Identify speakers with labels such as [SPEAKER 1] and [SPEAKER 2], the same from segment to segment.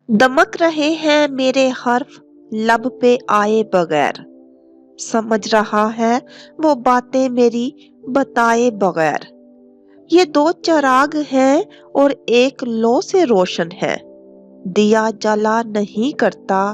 [SPEAKER 1] दमक रहे हैं मेरे हर्फ लब पे आए बगैर। समझ रहा है वो बातें मेरी बताए बगैर। ये दो चिराग हैं और एक लो से रोशन है। दिया जला नहीं करता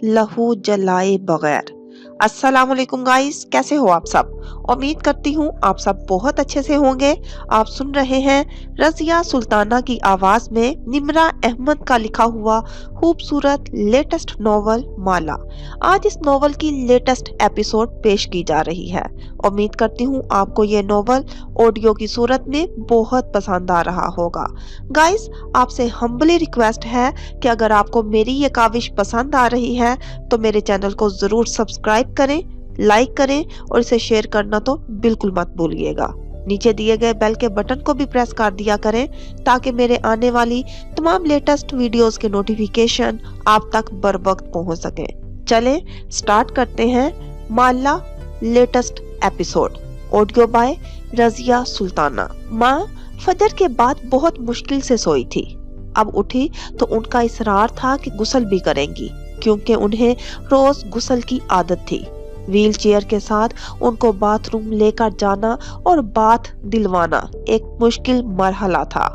[SPEAKER 1] लहू जलाए बगैर। अस्सलाम वालेकुम गाइस, कैसे हो आप सब? उम्मीद करती हूँ आप सब बहुत अच्छे से होंगे। आप सुन रहे हैं रज़िया सुल्ताना की आवाज में निम्रा अहमद का लिखा हुआ खूबसूरत लेटेस्ट नॉवल माला। आज इस नॉवल की लेटेस्ट एपिसोड पेश की जा रही है। उम्मीद करती हूँ आपको ये नॉवल ऑडियो की सूरत में बहुत पसंद आ रहा होगा। गाइस, आपसे हम्बली रिक्वेस्ट है कि अगर आपको मेरी ये काविश पसंद आ रही है तो मेरे चैनल को जरूर सब्सक्राइब करें, लाइक करें और इसे शेयर करना तो बिल्कुल मत भूलिएगा। नीचे दिए गए बेल के बटन को भी प्रेस कर दिया करें ताकि मेरे आने वाली तमाम लेटेस्ट वीडियोस के नोटिफिकेशन आप तक बर वक्त पहुंच सके। चलें स्टार्ट करते हैं माला latest episode. Audio by Razia Sultana. माँ फजर के बाद बहुत मुश्किल से सोई थी। अब उठी तो उनका इसरार था कि गुस्ल भी करेंगी, क्योंकि उन्हें रोज गुस्ल की आदत थी। व्हील चेयर के साथ उनको बाथरूम लेकर जाना और बाथ दिलवाना एक मुश्किल मरहला था,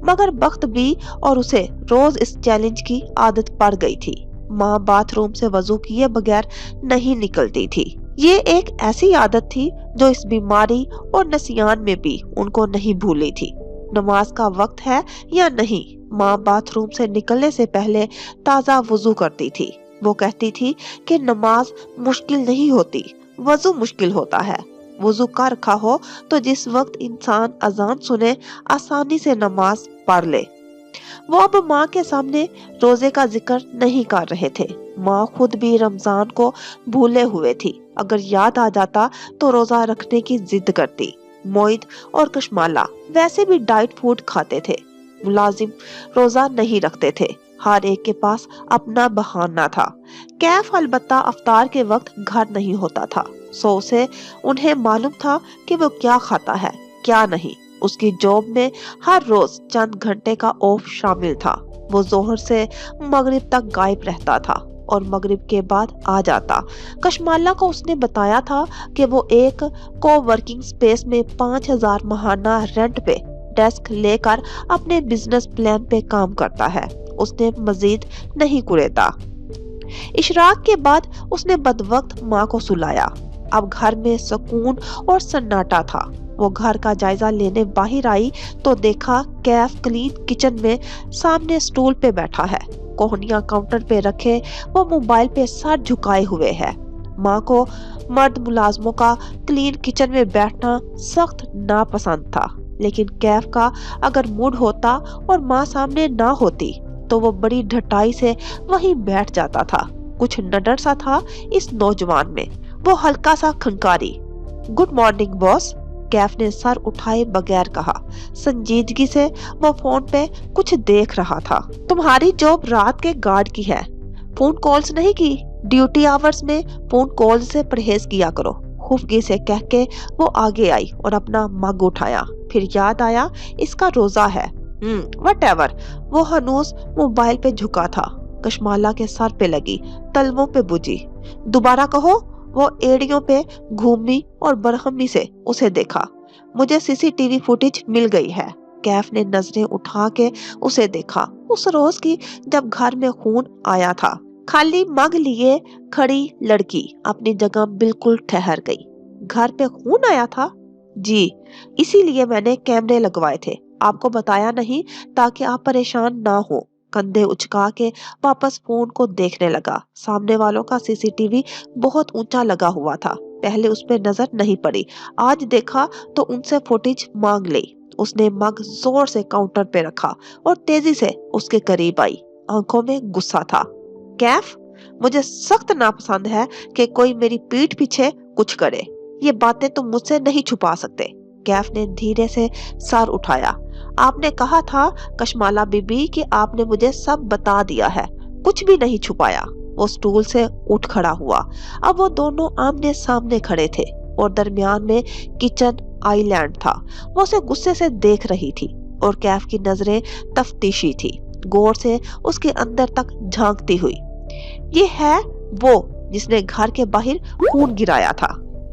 [SPEAKER 1] मगर वक्त भी और उसे रोज इस चैलेंज की आदत पड़ गई थी। माँ बाथरूम से वजू किए बगैर नहीं निकलती थी। ये एक ऐसी आदत थी जो इस बीमारी और नसियान में भी उनको नहीं भूली थी। नमाज का वक्त है या नहीं, माँ बाथरूम से निकलने से पहले ताजा वजू करती थी। वो कहती थी कि नमाज मुश्किल नहीं होती, वजू मुश्किल होता है। वजू कर रखा हो तो जिस वक्त इंसान अजान सुने आसानी से नमाज पढ़ ले। वो अब माँ के सामने रोजे का जिक्र नहीं कर रहे थे। माँ खुद भी रमजान को भूले हुए थी। अगर याद आ जाता तो रोजा रखने की जिद करती। मोइद और कशमाला वैसे भी डाइट फूड खाते थे। मुलाजिम रोजा नहीं रखते थे। हर एक के पास अपना बहाना था। कैफ अलबत्ता अफ्तार के वक्त घर नहीं होता था, सो से उन्हें मालूम था कि वो क्या खाता है क्या नहीं। उसकी जॉब में हर रोज चंद घंटे का ऑफ शामिल था। वो जोहर से मगरिब तक गायब रहता था और मगरिब के बाद आ जाता। कशमाला को उसने बताया था कि वो एक को वर्किंग स्पेस में 5000 महाना रेंट पे डेस्क लेकर अपने बिजनेस प्लान पे काम करता है। उसने मजीद नहीं कुरेदा। इशराक के बाद उसने बदवक्त माँ को सुलाया। अब घर में सुकून और सन्नाटा था। वो घर का जायजा लेने बाहर आई तो देखा कैफ क्लीन किचन में सामने स्टूल पे बैठा है। कोहनिया काउंटर पे रखे वो मोबाइल पे सर झुकाए हुए है। माँ को मर्द मुलाजमों का क्लीन किचन में बैठना सख्त नापसंद था, लेकिन कैफ का अगर मूड होता और माँ सामने ना होती तो वो बड़ी ढटाई से वहीं बैठ जाता था। कुछ नडर सा था इस नौजवान में। वो हल्का सा खंकारी। गुड मॉर्निंग बॉस, कैफ ने सर उठाए बगैर कहा। संजीदगी से वो फोन पे कुछ देख रहा था। तुम्हारी जॉब रात के गार्ड की है, फोन कॉल्स नहीं की। ड्यूटी आवर्स में फोन कॉल से परहेज किया करो, खुफगी से कह के वो आगे आई और अपना मग उठाया। फिर याद आया इसका रोजा है। व्हाटएवर। वो हनूस मोबाइल पे झुका था। कशमाला के सर पे लगी, तलवों पे बुझी। दोबारा कहो। वो एड़ियों पे घूमी और बरहमी से उसे देखा। मुझे सीसीटीवी फुटेज मिल गई है। कैफ ने नजरें उठा के उसे देखा। उस रोज की जब घर में खून आया था। खाली मग लिए खड़ी लड़की अपनी जगह बिल्कुल ठहर गई। घर पे खून आया था? जी, इसीलिए मैंने कैमरे लगवाए थे। आपको बताया नहीं ताकि आप परेशान ना हो। कंधे उचका के वापस फोन को देखने लगा। सामने वालों का सीसीटीवी बहुत ऊंचा लगा हुआ था। पहले उस पर नजर नहीं पड़ी, आज देखा तो उनसे फुटेज मांग ली। उसने मग जोर से काउंटर पे रखा और तेजी से उसके करीब आई। आंखों में गुस्सा था। कैफ, मुझे सख्त नापसंद है कि कोई मेरी पीठ पीछे कुछ करे। ये बातें तुम मुझसे नहीं छुपा सकते। कैफ ने धीरे से सर उठाया। आपने कहा था कशमाला बीबी कि आपने मुझे सब बता दिया है, कुछ भी नहीं छुपाया। वो स्टूल से उठ खड़ा हुआ। अब वो दोनों आमने सामने खड़े थे और दरमियान में किचन आइलैंड था। वो उसे गुस्से से देख रही थी और कैफ की नजरें तफ्तीशी थी। गौर से उसके अंदर तक झांकती हुई। ये है वो जिसने घर के बाहर खून गिराया था।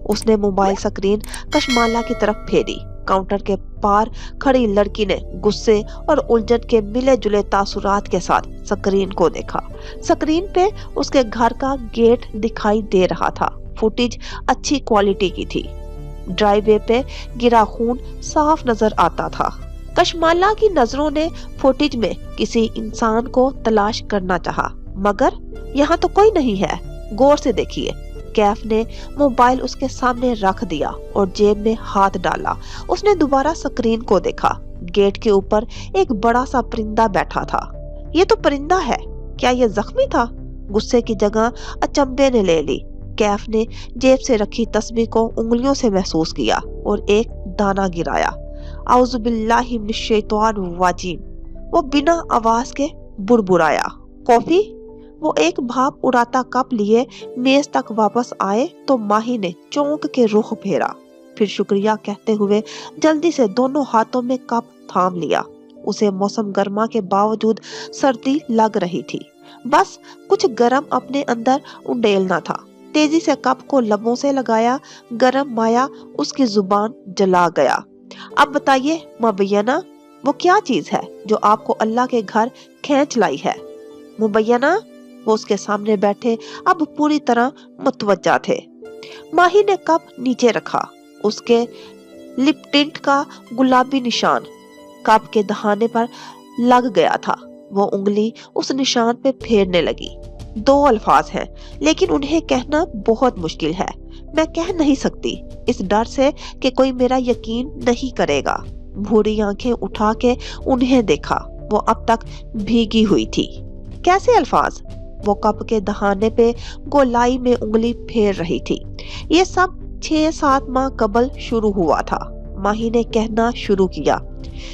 [SPEAKER 1] उसने मोबाइल स्क्रीन कशमाला की तरफ फेरी। काउंटर के पार खड़ी लड़की ने गुस्से और उलझन के मिले जुले तासुरात के साथ स्क्रीन को देखा। स्क्रीन पे उसके घर का गेट दिखाई दे रहा था। फुटेज अच्छी क्वालिटी की थी। ड्राइववे पे गिरा खून साफ नजर आता था। कशमाला की नजरों ने फुटेज में किसी इंसान को तलाश करना चाहा, मगर यहाँ तो कोई नहीं है। गौर से देखिए। कैफ ने मोबाइल उसके सामने रख दिया और जेब में हाथ डाला। उसने दोबारा स्क्रीन को देखा। गेट के ऊपर एक बड़ा सा परिंदा बैठा था। ये तो परिंदा है, क्या ये जख्मी था? गुस्से की जगह अचंभे ने ले ली। कैफ ने जेब से रखी तस्बीह को उंगलियों से महसूस किया और एक दाना गिराया। आउज़ुबिल्लाहि मिनश्शैतानिर्रजीम। वो बिना आवाज के बुड़बुड़ाया। कॉफी? वो एक भाप उड़ाता कप लिए मेज तक वापस आए तो माही ने चौंक के रुख फेरा। फिर शुक्रिया कहते हुए जल्दी से दोनों हाथों में कप थाम लिया। उसे मौसम गर्मा के बावजूद सर्दी लग रही थी। बस कुछ गर्म अपने अंदर उंडेलना था। तेजी से कप को लबों से लगाया। गर्म माया उसकी जुबान जला गया। अब बताइए मुबैना, वो क्या चीज है जो आपको अल्लाह के घर खींच लाई है? मुबैना, वो उसके सामने बैठे अब पूरी तरह मुतवज्जा थे। माही ने कप नीचे रखा। उसके लिप टिंट का गुलाबी निशान कप के दहाने पर लग गया था। वो उंगली उस निशान पे फेरने लगी। 2 अल्फाज हैं, लेकिन उन्हें कहना बहुत मुश्किल है। मैं कह नहीं सकती, इस डर से कि कोई मेरा यकीन नहीं करेगा। भूरी आंखें उठा के उन्हें देखा। वो अब तक भीगी हुई थी। कैसे अल्फाज? वो कप के दहाने पे गोलाई में उंगली फेर रही थी। ये सब 6-7 माह कबल शुरू हुआ था। माही ने कहना शुरू किया।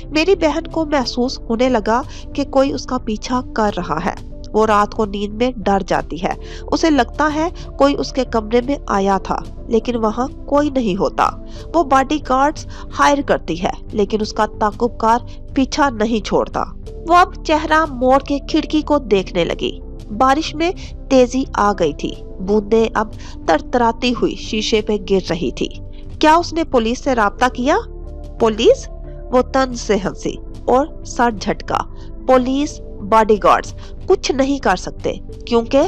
[SPEAKER 1] मेरी बहन को महसूस होने लगा कि कोई उसका पीछा कर रहा है। वो रात को नींद में डर जाती है। उसे लगता है कोई उसके कमरे में आया था, लेकिन वहाँ कोई नहीं होता। वो बॉडीगार्ड्स हायर करती है, लेकिन उसका ताकुबकार पीछा नहीं छोड़ता। वो अब चेहरा मोड़ के खिड़की को देखने लगी। बारिश में तेजी आ गई थी। बूंदें अब तरतराती हुई शीशे पे गिर रही थी। क्या उसने पुलिस से राब्ता किया? पुलिस? वो तंज से हंसी और सर झटका। पुलिस, बॉडीगार्ड्स कुछ नहीं कर सकते। क्योंकि?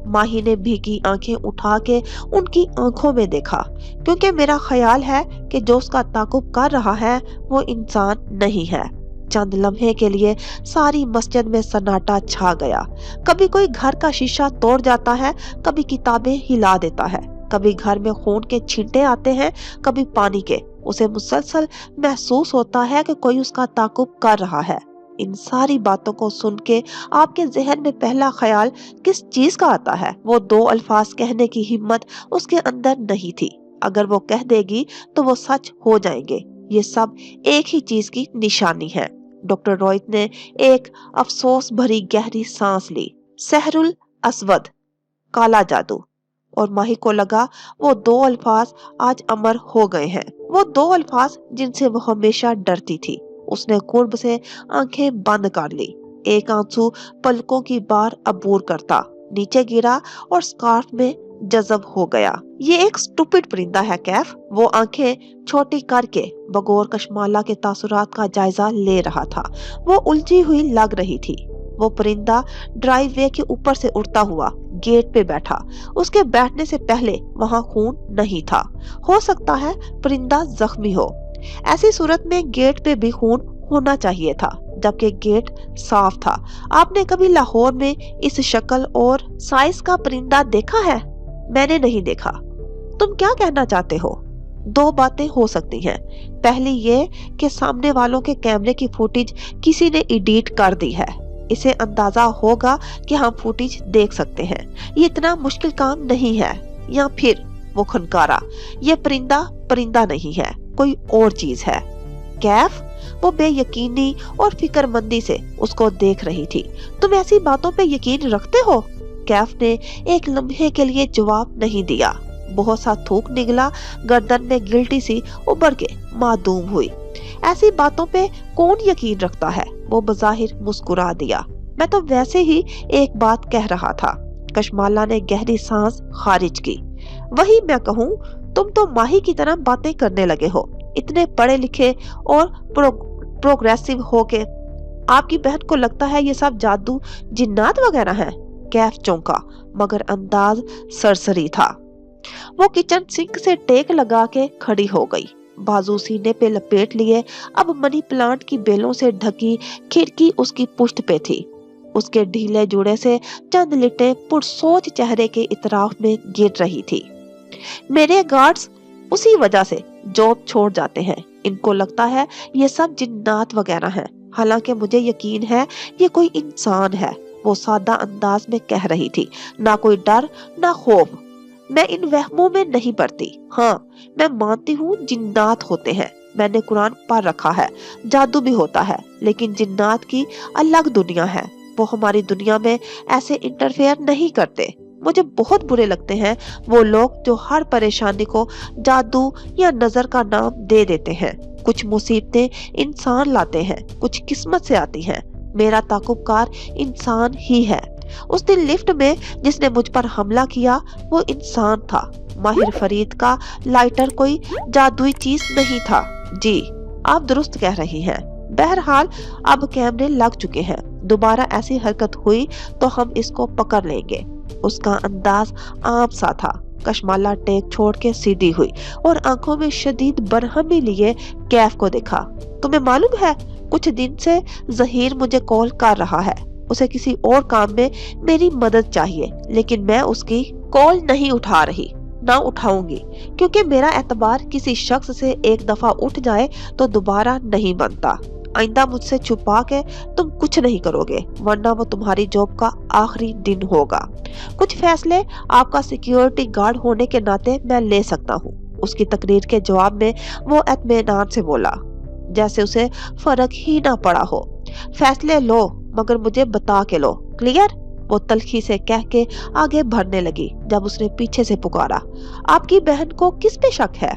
[SPEAKER 1] माही ने भीगी आंखें उठा के उनकी आंखों में देखा। क्योंकि मेरा ख्याल है कि जो उसका ताकुब कर रहा है वो इंसान नहीं है। चंद लम्हे के लिए सारी मस्जिद में सन्नाटा छा गया। कभी कोई घर का शीशा तोड़ जाता है, कभी किताबें हिला देता है, कभी घर में खून के छींटे आते हैं, कभी पानी के। उसे मुसलसल महसूस होता है कि कोई उसका ताकुब कर रहा है। इन सारी बातों को सुन के आपके जहन में पहला ख्याल किस चीज का आता है? वो 2 अल्फाज कहने की हिम्मत उसके अंदर नहीं थी। अगर वो कह देगी तो वो सच हो जाएंगे। ये सब एक ही चीज की निशानी है। डॉक्टर रोहित ने एक अफसोस भरी गहरी सांस ली। सहरुल अस्वद, काला जादू। और माही को लगा वो 2 अल्फाज आज अमर हो गए हैं। वो 2 अल्फाज जिनसे वो हमेशा डरती थी। उसने कुर्ब से आंखें बंद कर ली। एक आंसू पलकों की बार अबूर करता नीचे गिरा और स्कार्फ में जज़ब हो गया। ये एक स्टूपिड परिंदा है कैफ। वो आंखें छोटी करके बगौर कशमाला के तासुरात का जायजा ले रहा था। वो उलझी हुई लग रही थी। वो परिंदा ड्राइववे के ऊपर से उड़ता हुआ गेट पे बैठा। उसके बैठने से पहले वहां खून नहीं था। हो सकता है परिंदा जख्मी हो। ऐसी सूरत में गेट पे भी खून होना चाहिए था, जबकि गेट साफ था। आपने कभी लाहौर में इस शक्ल और साइज का परिंदा देखा है? मैंने नहीं देखा। तुम क्या कहना चाहते हो? 2 बातें हो सकती हैं। पहली ये कि सामने वालों के कैमरे की फुटेज किसी ने एडिट कर दी है। इसे अंदाजा होगा कि हम फुटेज देख सकते हैं। ये इतना मुश्किल काम नहीं है। या फिर वो खनकारा, ये परिंदा परिंदा नहीं है, कोई और चीज है। कैफ? वो बेयकीनी और फिक्रमंदी से उसको देख रही थी। तुम ऐसी बातों पे यकीन रखते हो? कैफ ने एक लम्हे के लिए जवाब नहीं दिया। बहुत सा थूक निकला। गर्दन में गिल्टी सी उभर के मादूम हुई। ऐसी बातों पे कौन यकीन रखता है? वो बज़ाहिर मुस्कुरा दिया। मैं तो वैसे ही एक बात कह रहा था। कशमाला ने गहरी सांस खारिज की। वही मैं कहूँ, तुम तो माही की तरह बातें करने लगे हो, इतने पढ़े लिखे और प्रोग्रेसिव हो के। आपकी बहन को लगता है ये सब जादू जिन्नात वगैरह है? कैफ चौंका, मगर अंदाज सरसरी था। वो किचन सिंक से टेक लगा के खड़ी हो गई, बाजू सीने पे लपेट लिए। अब मनी प्लांट की बेलों से ढकी खिड़की उसकी पुश्त पे थी। उसके ढीले जुड़े से चंद लिटें पुरसोच चेहरे के इतराफ में गिर रही थी। मेरे गार्ड्स उसी वजह से जॉब छोड़ जाते हैं। इनको लगता है ये सब जिन्नात वगैरह हैं, हालांकि मुझे यकीन है ये कोई इंसान है। वो सादा अंदाज में कह रही थी, ना कोई डर ना खौफ। मैं इन वहमों में नहीं पड़ती। हाँ, मैं मानती हूँ जिन्नात होते हैं, मैंने कुरान पढ़ रखा है, जादू भी होता है, लेकिन जिन्नात की अलग दुनिया है। वो हमारी दुनिया में ऐसे इंटरफेयर नहीं करते। मुझे बहुत बुरे लगते हैं वो लोग जो हर परेशानी को जादू या नजर का नाम दे देते हैं। कुछ मुसीबतें इंसान लाते हैं, कुछ किस्मत से आती हैं। मेरा ताकुबकार इंसान ही है। उस दिन लिफ्ट में जिसने मुझ पर हमला किया वो इंसान था। माहिर फरीद का लाइटर कोई जादुई चीज नहीं था। जी, आप दुरुस्त कह रही हैं। बहरहाल अब कैमरे लग चुके हैं, दोबारा ऐसी हरकत हुई तो हम इसको पकड़ लेंगे। उसका अंदाज आम सा था। कशमाला टेक छोड़ के सीधी हुई और आंखों में शदीद बरहमी लिए कैफ को देखा। तुम्हें मालूम है, कुछ दिन से जहीर मुझे कॉल कर रहा है। उसे किसी और काम में मेरी मदद चाहिए, लेकिन मैं उसकी कॉल नहीं उठा रही, ना उठाऊंगी, क्योंकि मेरा एतबार किसी शख्स से एक दफा उठ जाए तो दोबारा नहीं बनता। आइंदा मुझसे छुपा के तुम कुछ नहीं करोगे, वरना वो तुम्हारी जॉब का आखिरी दिन होगा। कुछ फैसले आपका सिक्योरिटी गार्ड होने के नाते मैं ले सकता हूँ। उसकी तकरीर के जवाब में वो इत्मीनान से बोला, जैसे उसे फर्क ही ना पड़ा हो। फैसले लो, मगर मुझे बता के लो, क्लियर? वो तलखी से कह के आगे बढ़ने लगी जब उसने पीछे से पुकारा, आपकी बहन को किस पे शक है?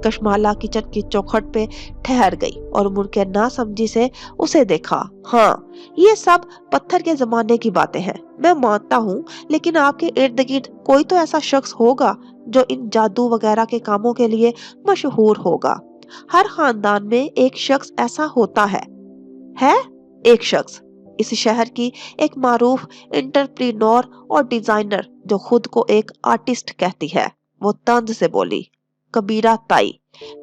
[SPEAKER 1] कशमाला किचन की चौखट पे ठहर गई और मुड़ के नासमझी से उसे देखा। हाँ, ये सब पत्थर के जमाने की बातें हैं, मैं मानता हूँ, लेकिन आपके इर्द गिर्द कोई तो ऐसा शख्स होगा जो इन जादू वगैरह के कामों के लिए मशहूर होगा। हर खानदान में एक शख्स ऐसा होता है? एक शख्स, इस शहर की एक मारूफ एंटरप्रेन्योर और डिजाइनर जो खुद को एक आर्टिस्ट कहती है। वो तंज से बोली, कबीरा ताई।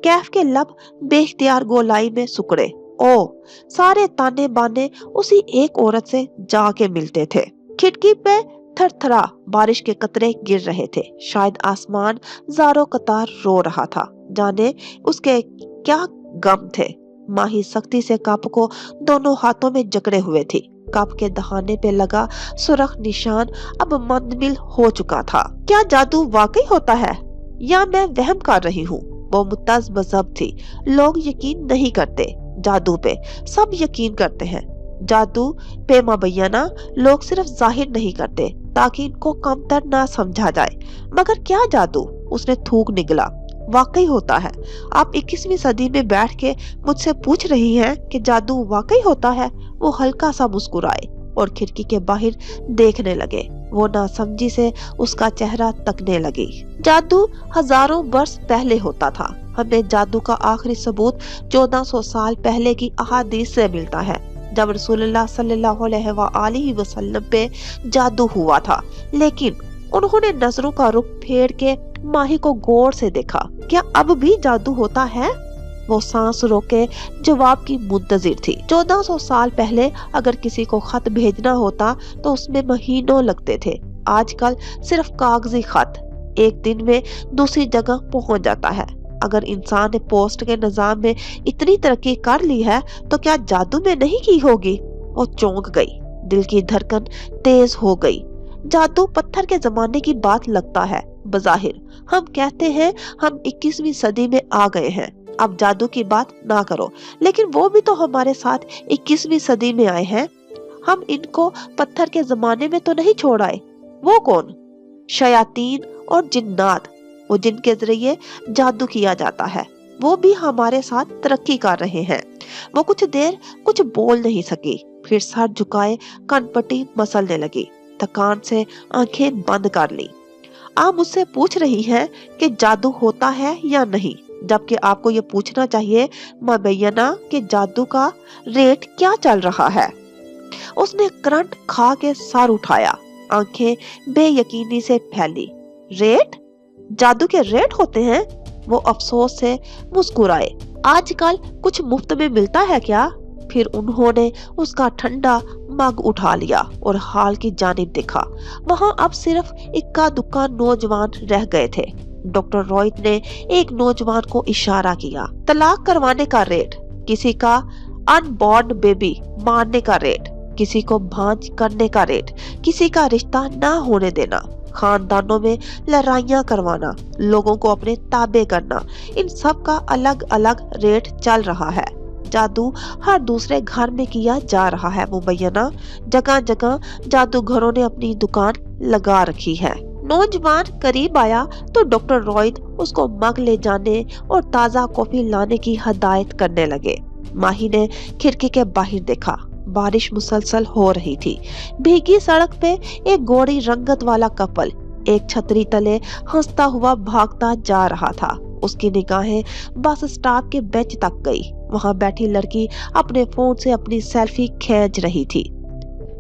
[SPEAKER 1] कैफ के लब बेख्तियार गोलाई में सुकड़े। ओ, सारे ताने बाने उसी एक औरत से जाके मिलते थे। खिड़की पे थरथरा बारिश के कतरे गिर रहे थे। शायद आसमान ज़ारो कतार रो रहा था, जाने उसके क्या गम थे। माही सख्ती से कप को दोनों हाथों में जकड़े हुए थी। कप के दहाने पे लगा सुरख निशान अब मंदमिल हो चुका था। क्या जादू वाकई होता है या मैं वहम कर रही हूँ? वो मुत्तज मजहब थी। लोग यकीन नहीं करते जादू पे, सब यकीन करते हैं। जादू पे मबैना लोग सिर्फ जाहिर नहीं करते ताकि इनको कमतर ना समझा जाए। मगर क्या जादू? उसने थूक निगला। वाकई होता है। आप 21वीं सदी में बैठ के मुझसे पूछ रही हैं कि जादू वाकई होता है? वो हल्का सा मुस्कुराए और खिड़की के बाहर देखने लगे। वो नासमझी से उसका चेहरा तकने लगी। जादू हजारों वर्ष पहले होता था। हमें जादू का आखिरी सबूत 1400 साल पहले की अहादीस से मिलता है, जब रसूलुल्लाह सल्लल्लाहु अलैहि वसल्लम पे जादू हुआ था। लेकिन उन्होंने नजरों का रुख फेर के माही को गौर से देखा। क्या अब भी जादू होता है? वो सांस रोके जवाब की मुंतजिर थी। 1400 साल पहले अगर किसी को खत भेजना होता तो उसमें महीनों लगते थे। आजकल सिर्फ कागजी खत एक दिन में दूसरी जगह पहुंच जाता है। अगर इंसान ने पोस्ट के निजाम में इतनी तरक्की कर ली है तो क्या जादू में नहीं की होगी? वो चौंक गई, दिल की धड़कन तेज हो गई। जादू पत्थर के जमाने की बात लगता है बज़ाहिर। हम कहते हैं हम 21वीं सदी में आ गए हैं, अब जादू की बात ना करो, लेकिन वो भी तो हमारे साथ 21वीं सदी में आए हैं। हम इनको पत्थर के जमाने में तो नहीं छोड़ आए। वो कौन? शयातीन और जिन्नात, वो जिनके जरिए जादू किया जाता है। वो भी हमारे साथ तरक्की कर रहे हैं। वो कुछ देर कुछ बोल नहीं सकी, फिर सर झुकाए कनपट्टी मसलने लगी, थकान से आंखें बंद कर ली। आप मुझसे पूछ रही हैं कि जादू होता है या नहीं, जबकि आपको ये पूछना चाहिए मुबैना कि जादू का रेट क्या चल रहा है। उसने करंट खा के सर उठाया, आंखें बेयकीनी से फैली। रेट? जादू के रेट होते हैं? वो अफसोस से मुस्कुराए। आजकल कुछ मुफ्त में मिलता है क्या? फिर उन्होंने उसका ठंडा मग उठा लिया और हाल की जानिब देखा। वहां अब सिर्फ इक्का दुक्का नौजवान रह गए थे। डॉक्टर रॉयट ने एक नौजवान को इशारा किया। तलाक करवाने का रेट, किसी का अनबॉर्न बेबी मारने का रेट, किसी को भांज करने का रेट, किसी का रिश्ता ना होने देना, खानदानों में लड़ाइयां करवाना, लोगों को अपने ताबे करना, इन सब का अलग अलग रेट चल रहा है। जादू हर दूसरे घर में किया जा रहा है मुबैना। जगह जगह जादूगरों ने अपनी दुकान लगा रखी है। नौजवान करीब आया तो डॉक्टर रॉयट उसको मग ले जाने और ताज़ा कॉफी लाने की हदायत करने लगे। माही ने खिड़की के बाहर देखा। बारिश मुसलसल हो रही थी। भीगी सड़क पे एक गोरी रंगत वाला कपल एक छतरी तले हंसता हुआ भागता जा रहा था। उसकी निगाहें बस स्टॉप के बेंच तक गई। वहां बैठी लड़की अपने फोन से अपनी सेल्फी खींच रही थी।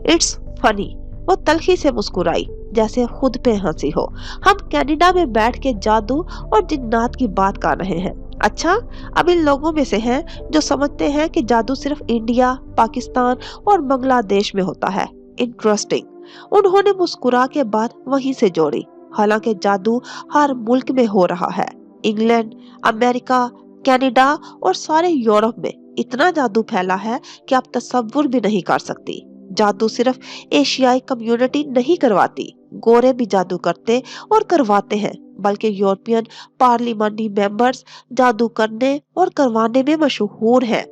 [SPEAKER 1] इट्स फनी, वो तलखी से मुस्कुराई, जैसे खुद पे हंसी हो। हम कनाडा में बैठ के जादू और जिन्नात की बात कर रहे हैं। अच्छा, अब इन लोगों में से हैं जो समझते हैं कि जादू सिर्फ इंडिया, पाकिस्तान और बांग्लादेश में होता है। इंटरेस्टिंग। उन्होंने मुस्कुरा के बात वहीं से जोड़ी। हालांकि जादू हर मुल्क में हो रहा है। इंग्लैंड, अमेरिका, कनाडा और सारे यूरोप में इतना जादू फैला है कि आप तसव्वुर भी नहीं कर सकती। जादू सिर्फ एशियाई कम्युनिटी नहीं करवाती, गोरे भी जादू करते और करवाते हैं, बल्कि यूरोपियन पार्लियामेंटी मेंबर्स जादू करने और करवाने में मशहूर हैं।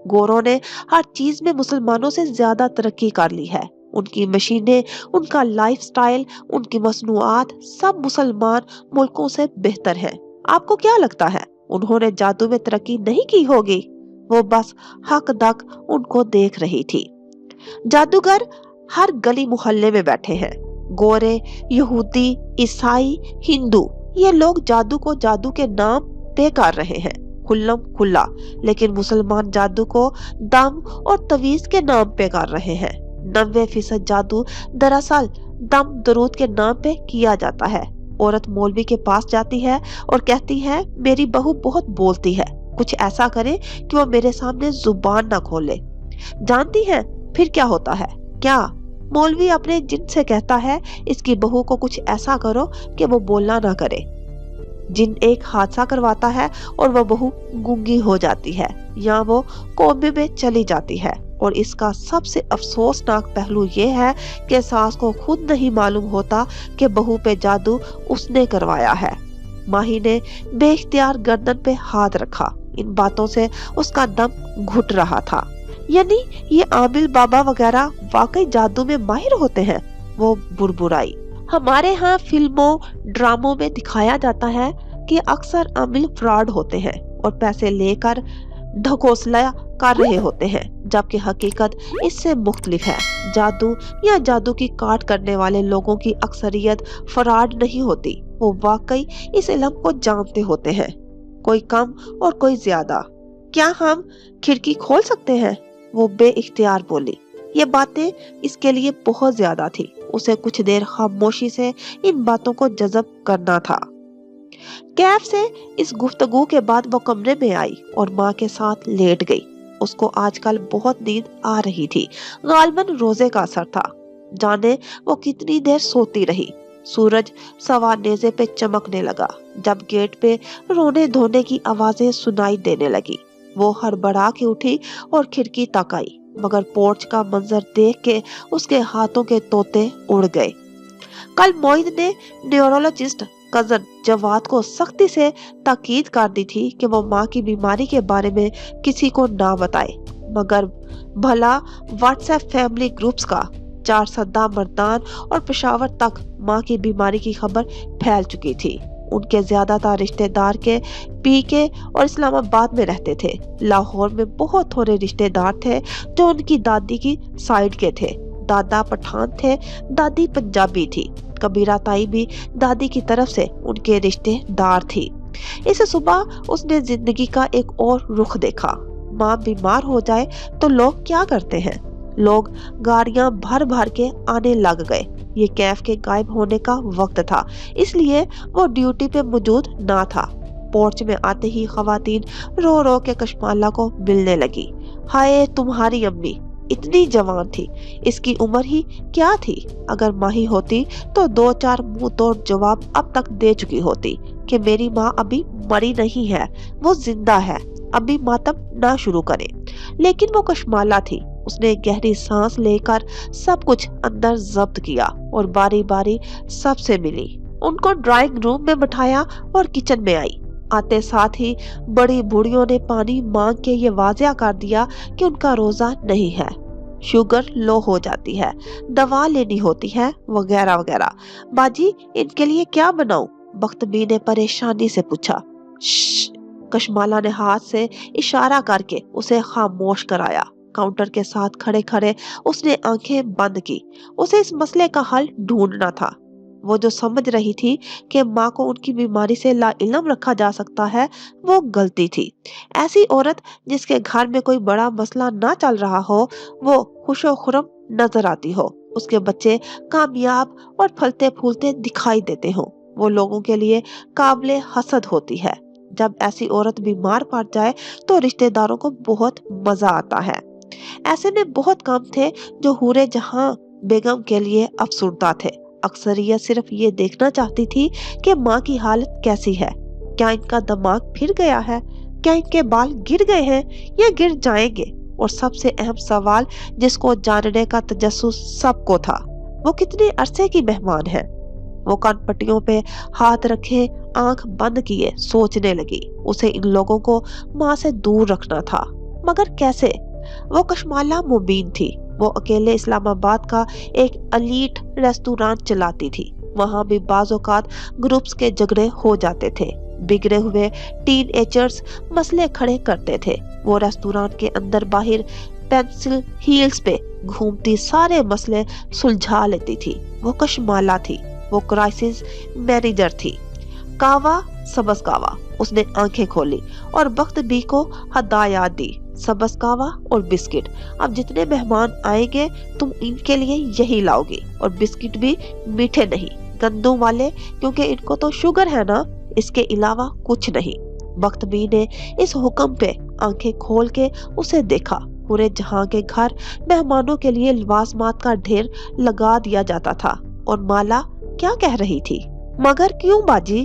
[SPEAKER 1] गोरों ने हर चीज में मुसलमानों से ज्यादा तरक्की कर ली है। उनकी मशीनें, उनका लाइफस्टाइल, उनकी मसनूआत सब मुसलमान मुल्कों से बेहतर है। आपको क्या लगता है उन्होंने जादू में तरक्की नहीं की होगी? वो बस हक दक उनको देख रही थी। जादूगर हर गली मोहल्ले में बैठे हैं। गोरे, यहूदी, ईसाई, हिंदू, ये लोग जादू को जादू के नाम पे कर रहे हैं, खुल्लम खुल्ला। लेकिन मुसलमान जादू को दम और तवीज के नाम पे कर रहे हैं। 90% जादू दरअसल दम दरूद के नाम पे किया जाता है। औरत मौलवी के पास जाती है और कहती है, मेरी बहू बहुत बोलती है, कुछ ऐसा करे कि वो मेरे सामने जुबान ना खोले। जानती है फिर क्या होता है? क्या? मौलवी अपने जिन से कहता है, इसकी बहू को कुछ ऐसा करो कि वो बोलना ना करे। जिन एक हादसा करवाता है और वो बहू गूंगी हो जाती है या वो कोमे में चली जाती है। और इसका सबसे अफसोसनाक पहलू ये है कि सास को खुद नहीं मालूम होता कि बहू पे जादू उसने करवाया है। माही ने बेख्तियार गर्दन पे हाथ रखा। इन बातों से उसका दम घुट रहा था। यानी ये आमिल बाबा वगैरह वाकई जादू में माहिर होते हैं? वो बुरबुराई। हमारे यहाँ फिल्मों, ड्रामों में दिखाया जाता है कि अक्सर आमिल फ्रॉड होते हैं और पैसे लेकर ढकोसला कर रहे होते हैं, जबकि हकीकत इससे मुख्तलिफ है। जादू या जादू की काट करने वाले लोगों की अक्सरियत फ्रॉड नहीं होती। वो वाकई इस इल्म को जानते होते हैं, कोई कम और कोई ज्यादा। क्या हम खिड़की खोल सकते हैं? वो बेइख्तियार बोली। ये बातें इसके लिए बहुत ज्यादा थी। उसे कुछ देर खामोशी से इन बातों को जज़ब करना था। कैफ से इस गुफ्तगू के बाद वो कमरे में आई और माँ के साथ लेट गई। उसको आजकल बहुत नींद आ रही थी। गालबन रोजे का असर था। जाने वो कितनी देर सोती रही। सूरज सवा नेज़े पे चमकने लगा जब गेट पे रोने धोने की आवाजें सुनाई देने लगी। वो हड़बड़ा के उठी और खिड़की तक आई, मगर पोर्च का मंजर देख के उसके हाथों के तोते उड़ गए। कल मोइद ने न्यूरोलॉजिस्ट कजन जवाद को सख्ती से ताकीद कर दी थी कि वो माँ की बीमारी के बारे में किसी को ना बताए, मगर भला व्हाट्सएप फैमिली ग्रुप्स का 4 सद्दा मर्दान और पेशावर तक माँ की बीमारी की खबर फैल चुकी थी। ان کے زیادہ تر رشتے دار کے پی کے اور اسلام آباد میں رہتے تھے۔ لاہور میں بہت تھوڑے رشتے دار تھے جو ان کی دادی کی سائیڈ کے تھے۔ دادا پٹھان تھے، دادی پنجابی تھی۔ کبیرہ تائی بھی دادی کی طرف سے ان کے رشتے دار تھی۔ اس صبح اس نے زندگی کا ایک اور رخ دیکھا۔ ماں بیمار ہو جائے تو لوگ کیا کرتے ہیں؟ لوگ گاڑیاں بھر بھر کے آنے لگ گئے۔ یہ کیف کے غائب ہونے کا وقت تھا، اس لیے وہ ڈیوٹی پہ موجود نہ تھا۔ پورچ میں آتے ہی خواتین رو رو کے کشمالہ کو ملنے لگی۔ ہائے تمہاری امی اتنی جوان تھی، اس کی عمر ہی کیا تھی؟ اگر ماہی ہوتی تو 2-4 منہ توڑ جواب اب تک دے چکی ہوتی کہ میری ماں ابھی مری نہیں ہے، وہ زندہ ہے، ابھی ماتم نہ شروع کرے۔ لیکن وہ کشمالہ تھی۔ اس نے گہری سانس لے کر سب کچھ اندر ضبط کیا اور باری باری سب سے ملی۔ ان کو ڈرائنگ روم میں بٹھایا اور کچن میں آئی۔ آتے ساتھ ہی بڑی بوڑھیوں نے پانی مانگ کے یہ واضح کر دیا کہ ان کا روزہ نہیں ہے، شوگر لو ہو جاتی ہے، دوا لینی ہوتی ہے، وغیرہ وغیرہ۔ باجی ان کے لیے کیا بناؤں؟ بخت بی نے پریشانی سے پوچھا۔ شش! کشمالہ نے ہاتھ سے اشارہ کر کے اسے خاموش کرایا۔ کاؤنٹر کے ساتھ کھڑے کھڑے اس نے آنکھیں بند کی۔ اسے اس مسئلے کا حل ڈھونڈنا تھا۔ وہ جو سمجھ رہی تھی کہ ماں کو ان کی بیماری سے لا علم رکھا جا سکتا ہے، وہ غلطی تھی۔ ایسی عورت جس کے گھر میں کوئی بڑا مسئلہ نہ چل رہا ہو، وہ خوش و خرم نظر آتی ہو، اس کے بچے کامیاب اور پھلتے پھولتے دکھائی دیتے ہوں، وہ لوگوں کے لیے قابل حسد ہوتی ہے۔ جب ایسی عورت بیمار پڑ جائے تو رشتہ داروں کو بہت مزہ آتا ہے۔ ایسے میں بہت کم تھے جو حورے جہاں بیگم کے لیے افسردہ تھے۔ اکثریت صرف یہ دیکھنا چاہتی تھی کہ ماں کی حالت کیسی ہے، کیا ان کا دماغ پھر گیا ہے، کیا ان کے بال گر گئے ہیں یا گر جائیں گے، اور سب سے اہم سوال جس کو جاننے کا تجسس سب کو تھا، وہ کتنے عرصے کی مہمان ہے۔ وہ کان پٹیوں پہ ہاتھ رکھے آنکھ بند کیے سوچنے لگی۔ اسے ان لوگوں کو ماں سے دور رکھنا تھا، مگر کیسے؟ وہ کشمالہ مبین تھی۔ وہ اکیلے اسلام آباد کا ایک ایلیٹ ریسٹورانٹ چلاتی تھی۔ وہاں بھی بعض اوقات گروپس کے جھگڑے ہو جاتے تھے۔ بگڑے ہوئے ٹین ایجرز مسئلے کھڑے کرتے تھے۔ وہ ریسٹورانٹ کے اندر باہر پینسل ہیلز پہ گھومتی سارے مسئلے سلجھا لیتی تھی۔ وہ کشمالہ تھی، وہ کرائسس مینیجر تھی۔ کاوا، سبز کاوا۔ اس نے آنکھیں کھولی اور بخت بی کو ہدایات دی۔ سبز کاوا اور بسکٹ۔ اب جتنے مہمان آئیں گے تم ان کے لیے یہی لاؤ گی، اور بسکٹ بھی میٹھے نہیں، گندم والے، کیونکہ ان کو تو شوگر ہے نا، اس کے علاوہ کچھ نہیں۔ بخت بی نے اس حکم پہ آنکھیں کھول کے اسے دیکھا۔ پورے جہاں کے گھر مہمانوں کے لیے لوازمات کا ڈھیر لگا دیا جاتا تھا، اور مالا کیا کہہ رہی تھی؟ مگر کیوں باجی؟